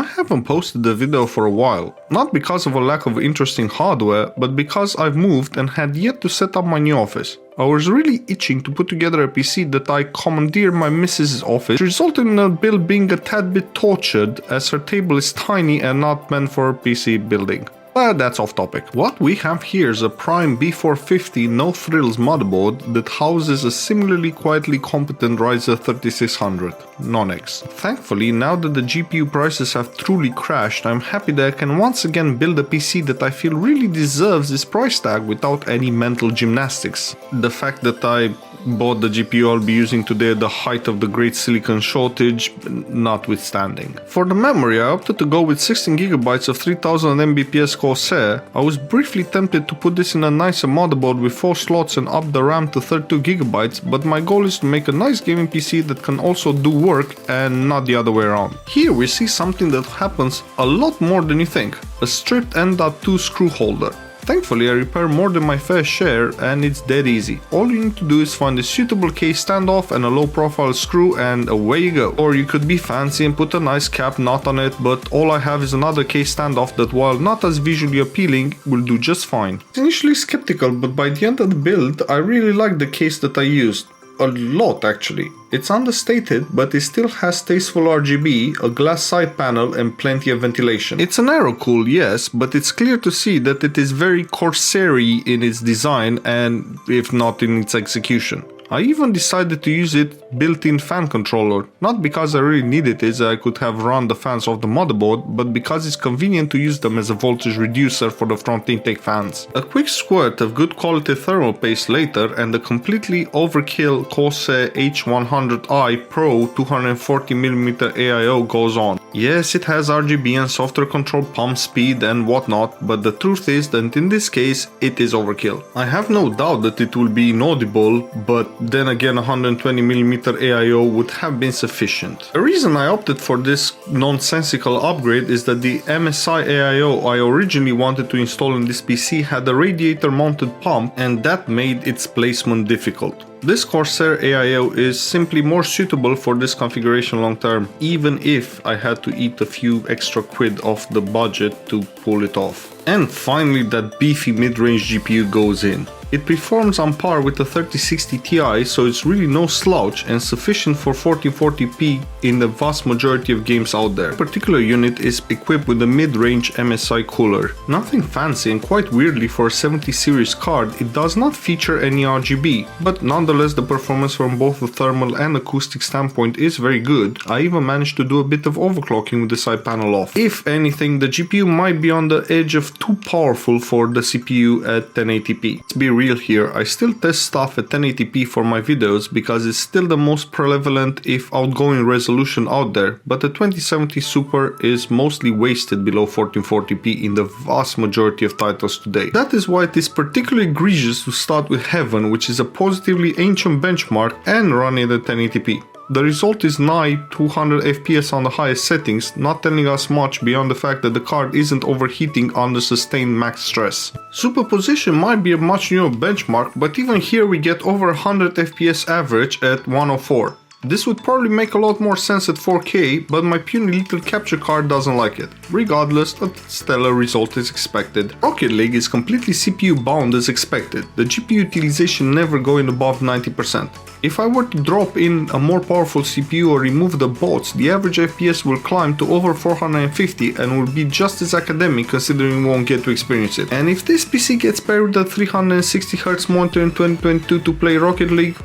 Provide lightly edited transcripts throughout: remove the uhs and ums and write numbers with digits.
I haven't posted a video for a while, not because of a lack of interesting hardware, but because I've moved and had yet to set up my new office. I was really itching to put together a PC that I commandeered my missus' office, which resulted in her build being a tad bit tortured as her table is tiny and not meant for PC building. But that's off topic. What we have here is a prime B450 no frills motherboard that houses a similarly quietly competent Ryzen 3600 non-X. Thankfully, now that the GPU prices have truly crashed, I'm happy that I can once again build a PC that I feel really deserves this price tag without any mental gymnastics. The fact that I bought the GPU I'll be using today at the height of the great silicon shortage notwithstanding. For the memory, I opted to go with 16GB of 3000 Mbps Corsair. I was briefly tempted to put this in a nicer motherboard with 4 slots and up the RAM to 32GB, but my goal is to make a nice gaming PC that can also do work and not the other way around. Here we see something that happens a lot more than you think, a stripped M.2 screw holder. Thankfully, I repair more than my fair share and it's dead easy. All you need to do is find a suitable case standoff and a low profile screw and away you go. Or you could be fancy and put a nice cap knot on it, but all I have is another case standoff that, while not as visually appealing, will do just fine. I was initially skeptical, but by the end of the build, I really liked the case that I used. A lot actually. It's understated, but it still has tasteful RGB, a glass side panel and plenty of ventilation. It's an aero-cooled, yes, but it's clear to see that it is very Corsair-y in its design and if not in its execution. I even decided to use it built-in fan controller, not because I really needed it as I could have run the fans off the motherboard, but because it's convenient to use them as a voltage reducer for the front intake fans. A quick squirt of good quality thermal paste later and the completely overkill Corsair H100i Pro 240mm AIO goes on. Yes, it has RGB and software control pump speed and whatnot, but the truth is that in this case it is overkill. I have no doubt that it will be inaudible, but then again 120mm AIO would have been sufficient. The reason I opted for this nonsensical upgrade is that the MSI AIO I originally wanted to install in this PC had a radiator mounted pump and that made its placement difficult. This Corsair AIO is simply more suitable for this configuration long term, even if I had to eat a few extra quid off the budget to pull it off. And finally that beefy mid-range GPU goes in. It performs on par with the 3060 Ti, so it's really no slouch and sufficient for 1440p in the vast majority of games out there. This particular unit is equipped with a mid-range MSI cooler. Nothing fancy, and quite weirdly for a 70 series card, it does not feature any RGB, but nonetheless the performance from both the thermal and acoustic standpoint is very good. I even managed to do a bit of overclocking with the side panel off. If anything, the GPU might be on the edge of too powerful for the CPU at 1080p. Let's be real here, I still test stuff at 1080p for my videos because it's still the most prevalent if outgoing resolution out there, but the 2070 Super is mostly wasted below 1440p in the vast majority of titles today. That is why it is particularly egregious to start with Heaven, which is a positively ancient benchmark, and run it at 1080p. The result is nigh 200 FPS on the highest settings, not telling us much beyond the fact that the card isn't overheating under sustained max stress. Superposition might be a much newer benchmark, but even here we get over 100 FPS average at 104. This would probably make a lot more sense at 4K, but my puny little capture card doesn't like it. Regardless, a stellar result is expected. Rocket League is completely CPU bound as expected, the GPU utilization never going above 90%. If I were to drop in a more powerful CPU or remove the bots, the average FPS will climb to over 450 and will be just as academic considering we won't get to experience it. And if this PC gets paired with a 360Hz monitor in 2022 to play Rocket League,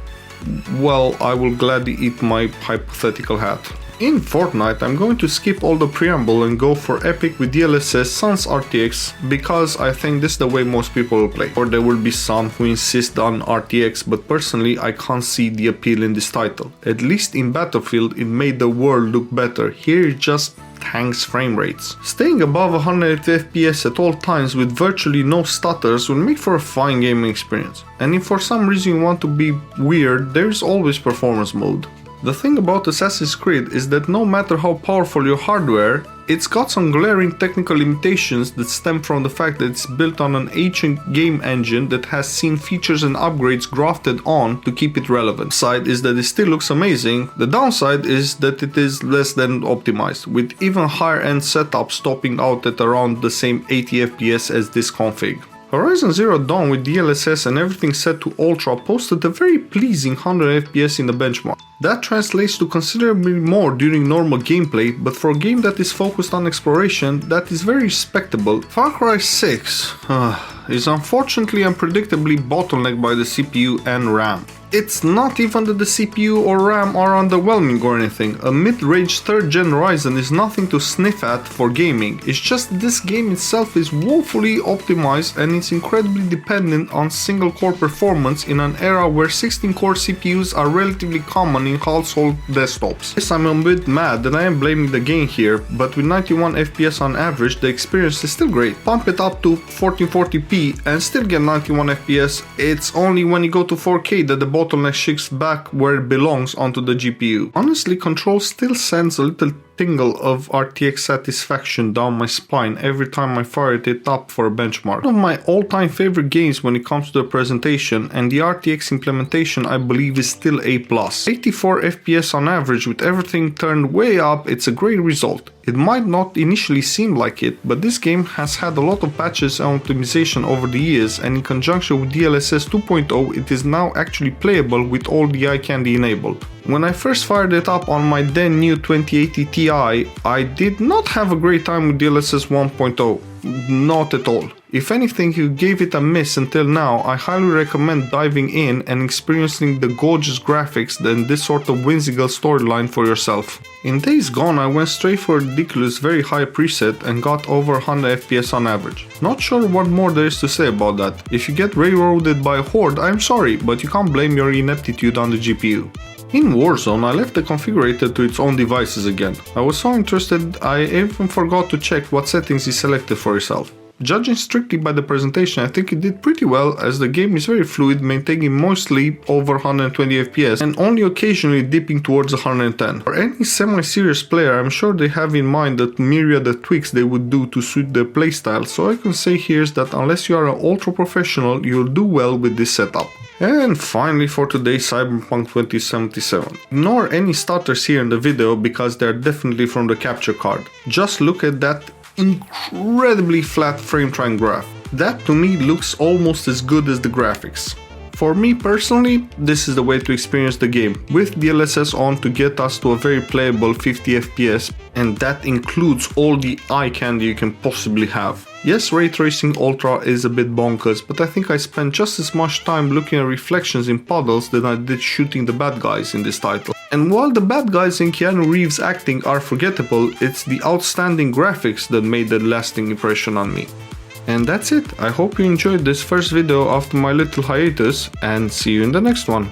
well, I will gladly eat my hypothetical hat. In Fortnite, I'm going to skip all the preamble and go for epic with DLSS sans RTX because I think this is the way most people will play. Or there will be some who insist on RTX, but personally I can't see the appeal in this title. At least in Battlefield it made the world look better, here it just tanks frame rates. Staying above 180 FPS at all times with virtually no stutters will make for a fine gaming experience. And if for some reason you want to be weird, there is always performance mode. The thing about Assassin's Creed is that no matter how powerful your hardware, It's got some glaring technical limitations that stem from the fact that it's built on an ancient game engine that has seen features and upgrades grafted on to keep it relevant. The side is that it still looks amazing, the downside is that it is less than optimized, with even higher end setups topping out at around the same 80 FPS as this config. Horizon Zero Dawn with DLSS and everything set to Ultra posted a very pleasing 100 FPS in the benchmark. That translates to considerably more during normal gameplay, but for a game that is focused on exploration, that is very respectable. Farcry 6 is unfortunately and predictably bottlenecked by the CPU and RAM. It's not even that the CPU or RAM are underwhelming or anything. A mid-range 3rd gen Ryzen is nothing to sniff at for gaming. It's just that this game itself is woefully optimized and it's incredibly dependent on single core performance in an era where 16 core CPUs are relatively common in household desktops. Yes, I'm a bit mad that I am blaming the game here, but with 91 FPS on average the experience is still great. Pump it up to 1440p and still get 91 FPS. It's only when you go to 4K that the bottleneck shifts back where it belongs onto the GPU. Honestly, Control still sends a little tingle of RTX satisfaction down my spine every time I fire it up for a benchmark. One of my all-time favorite games when it comes to the presentation, and the RTX implementation I believe is still A+. 84 FPS on average with everything turned way up, it's a great result. It might not initially seem like it, but this game has had a lot of patches and optimization over the years, and in conjunction with DLSS 2.0 it is now actually playable with all the eye candy enabled. When I first fired it up on my then new 2080 Ti, I did not have a great time with DLSS 1.0. Not at all. If anything, you gave it a miss until now, I highly recommend diving in and experiencing the gorgeous graphics and this sort of whimsical storyline for yourself. In Days Gone, I went straight for a ridiculous very high preset and got over 100 FPS on average. Not sure what more there is to say about that. If you get railroaded by a horde, I'm sorry, but you can't blame your ineptitude on the GPU. In Warzone, I left the configurator to its own devices again. I was so interested I even forgot to check what settings you selected for yourself. Judging strictly by the presentation, I think it did pretty well, as the game is very fluid, maintaining mostly over 120 FPS and only occasionally dipping towards 110. For any semi-serious player, I'm sure they have in mind the myriad of tweaks they would do to suit their playstyle, so I can say here is that unless you are an ultra professional, you'll do well with this setup. And finally for today, Cyberpunk 2077. Ignore any stutters here in the video because they're definitely from the capture card. Just look at that incredibly flat frame tracking graph. That to me looks almost as good as the graphics. For me personally, this is the way to experience the game, with DLSS on to get us to a very playable 50 FPS, and that includes all the eye candy you can possibly have. Yes, Ray Tracing Ultra is a bit bonkers, but I think I spent just as much time looking at reflections in puddles than I did shooting the bad guys in this title. And while the bad guys in Keanu Reeves' acting are forgettable, it's the outstanding graphics that made a lasting impression on me. And that's it. I hope you enjoyed this first video after my little hiatus, and see you in the next one.